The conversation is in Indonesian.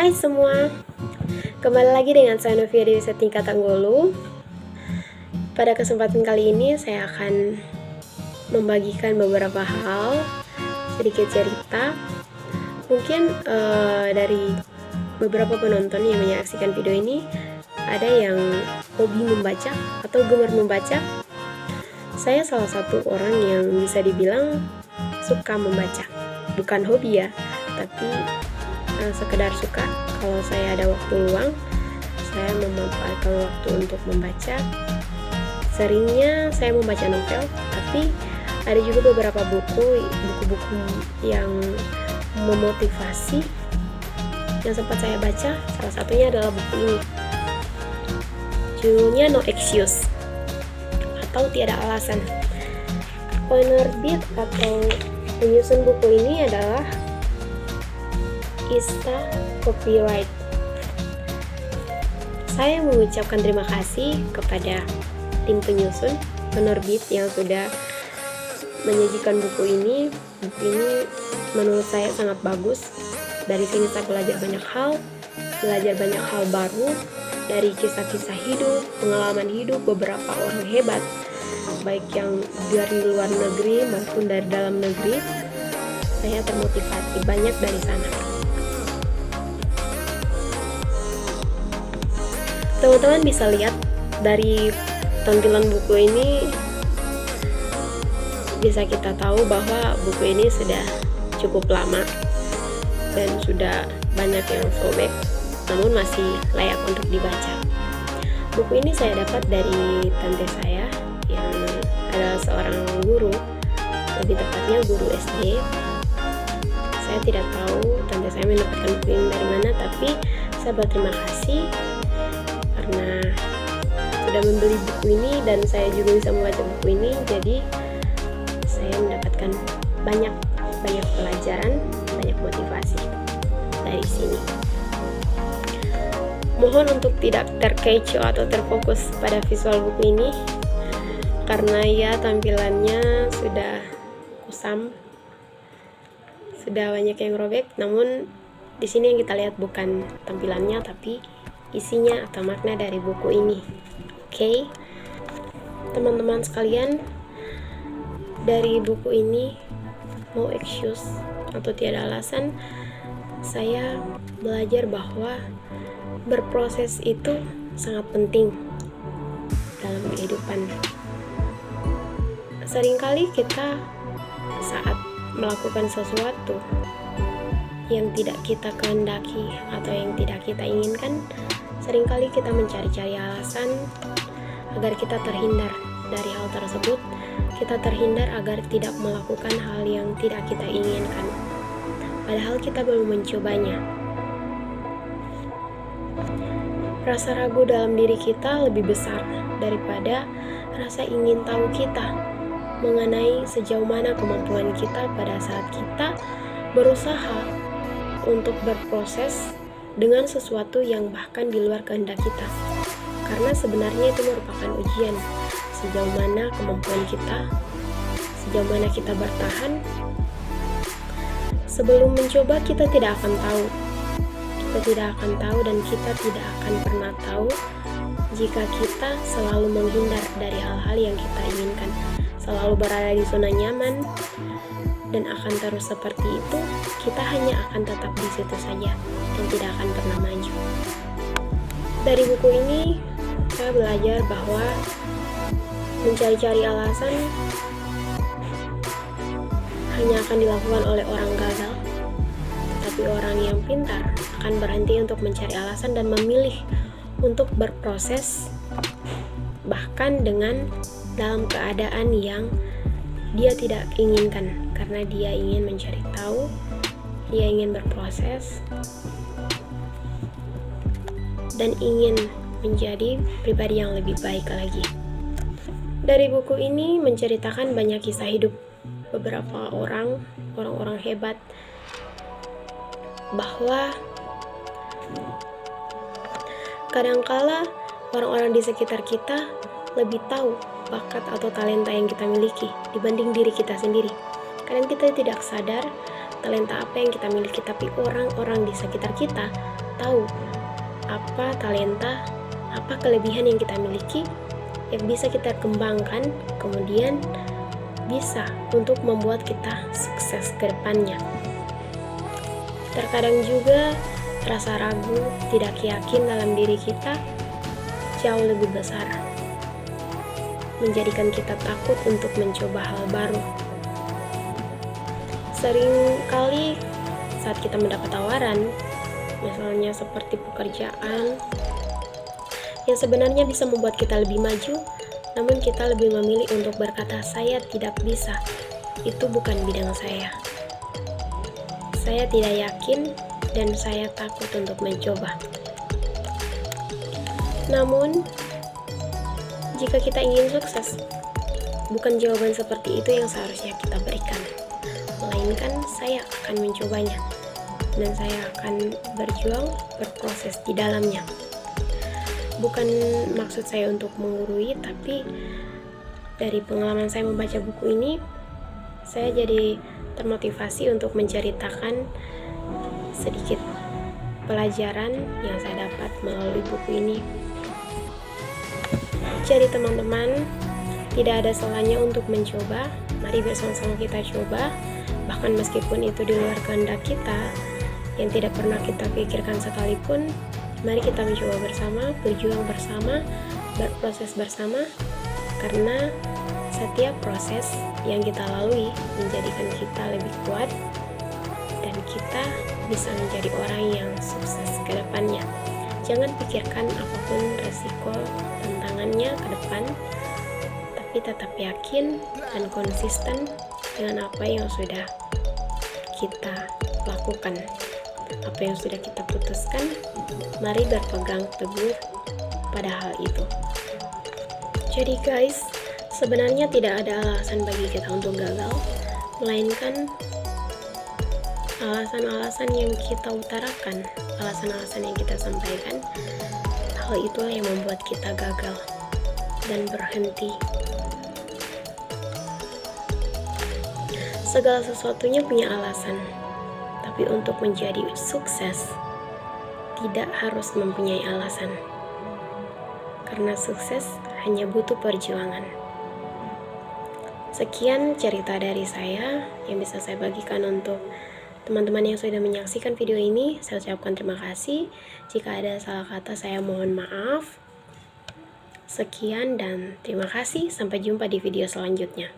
Hai semua, kembali lagi dengan saya Novia di Setingkat Anggolu. Pada kesempatan kali ini saya akan membagikan beberapa hal, sedikit cerita. Mungkin dari beberapa penonton yang menyaksikan video ini ada yang hobi membaca atau gemar membaca. Saya salah satu orang yang bisa dibilang suka membaca, bukan hobi ya, tapi sekedar suka. Kalau saya ada waktu luang, saya memanfaatkan waktu untuk membaca. Seringnya saya membaca novel, tapi ada juga beberapa buku-buku yang memotivasi yang sempat saya baca. Salah satunya adalah buku ini, judulnya No Excuse atau Tiada Alasan. Penerbit atau penyusun buku ini adalah Ista Copyright. Saya mengucapkan terima kasih kepada tim penyusun, penerbit yang sudah menyajikan buku ini. Buku ini menurut saya sangat bagus. Dari sini saya belajar banyak hal baru dari kisah-kisah hidup, pengalaman hidup beberapa orang hebat, baik yang dari luar negeri maupun dari dalam negeri. Saya termotivasi banyak dari sana. Teman-teman bisa lihat dari tampilan buku ini, bisa kita tahu bahwa buku ini sudah cukup lama dan sudah banyak yang sobek, namun masih layak untuk dibaca. Buku ini saya dapat dari tante saya yang adalah seorang guru, lebih tepatnya guru SD. Saya tidak tahu tante saya mendapatkan buku ini dari mana, tapi saya berterima kasih karena sudah membeli buku ini dan saya juga bisa membaca buku ini. Jadi saya mendapatkan banyak pelajaran, banyak motivasi dari sini. Mohon untuk tidak terkecoh atau terfokus pada visual buku ini karena ya tampilannya sudah kusam, sudah banyak yang robek. Namun di sini yang kita lihat bukan tampilannya tapi isinya atau makna dari buku ini. Oke, teman-teman sekalian, dari buku ini No Excuse atau Tiada Alasan, saya belajar bahwa berproses itu sangat penting dalam kehidupan. Seringkali kita saat melakukan sesuatu yang tidak kita kehendaki atau yang tidak kita inginkan, seringkali kita mencari-cari alasan agar kita terhindar dari hal tersebut. Kita terhindar agar tidak melakukan hal yang tidak kita inginkan, padahal kita belum mencobanya. Rasa ragu dalam diri kita lebih besar daripada rasa ingin tahu kita mengenai sejauh mana kemampuan kita pada saat kita berusaha untuk berproses dengan sesuatu yang bahkan di luar kehendak kita. Karena sebenarnya itu merupakan ujian sejauh mana kemampuan kita, sejauh mana kita bertahan. Sebelum mencoba kita tidak akan tahu. Kita tidak akan tahu dan kita tidak akan pernah tahu jika kita selalu menghindar dari hal-hal yang kita inginkan, selalu berada di zona nyaman dan akan terus seperti itu. Kita hanya akan tetap di situ saja dan tidak akan pernah maju. Dari buku ini saya belajar bahwa mencari-cari alasan hanya akan dilakukan oleh orang gagal, tetapi orang yang pintar akan berhenti untuk mencari alasan dan memilih untuk berproses, bahkan dalam keadaan yang dia tidak inginkan, karena dia ingin mencari tahu, dia ingin berproses dan ingin menjadi pribadi yang lebih baik lagi. Dari buku ini menceritakan banyak kisah hidup beberapa orang-orang hebat, bahwa kadangkala orang-orang di sekitar kita lebih tahu bakat atau talenta yang kita miliki dibanding diri kita sendiri. Kadang kita tidak sadar talenta apa yang kita miliki, tapi orang-orang di sekitar kita tahu apa talenta, apa kelebihan yang kita miliki yang bisa kita kembangkan, kemudian bisa untuk membuat kita sukses ke depannya. Terkadang juga rasa ragu, tidak yakin dalam diri kita jauh lebih besar, menjadikan kita takut untuk mencoba hal baru. Sering kali saat kita mendapat tawaran, misalnya seperti pekerjaan yang sebenarnya bisa membuat kita lebih maju, namun kita lebih memilih untuk berkata, "Saya tidak bisa, itu bukan bidang saya. Saya tidak yakin dan saya takut untuk mencoba." Namun, jika kita ingin sukses, bukan jawaban seperti itu yang seharusnya kita berikan, melainkan saya akan mencobanya dan saya akan berjuang, berproses di dalamnya. Bukan maksud saya untuk menggurui, tapi dari pengalaman saya membaca buku ini, saya jadi termotivasi untuk menceritakan sedikit pelajaran yang saya dapat melalui buku ini. Jadi teman-teman, tidak ada salahnya untuk mencoba. Mari bersama-sama kita coba, bahkan meskipun itu di luar kehendak kita, yang tidak pernah kita pikirkan sekalipun. Mari kita mencoba bersama, berjuang bersama, berproses bersama, karena setiap proses yang kita lalui menjadikan kita lebih kuat dan kita bisa menjadi orang yang sukses ke depannya. Jangan pikirkan apapun resiko tantangannya ke depan, tapi tetap yakin dan konsisten dengan apa yang sudah kita lakukan, apa yang sudah kita putuskan. Mari berpegang teguh pada hal itu. Jadi guys, sebenarnya tidak ada alasan bagi kita untuk gagal, melainkan alasan-alasan yang kita utarakan, alasan-alasan yang kita sampaikan, hal itulah yang membuat kita gagal dan berhenti. Segala sesuatunya punya alasan, tapi untuk menjadi sukses tidak harus mempunyai alasan, karena sukses hanya butuh perjuangan. Sekian cerita dari saya yang bisa saya bagikan untuk teman-teman yang sudah menyaksikan video ini. Saya ucapkan terima kasih. Jika ada salah kata, saya mohon maaf. Sekian dan terima kasih. Sampai jumpa di video selanjutnya.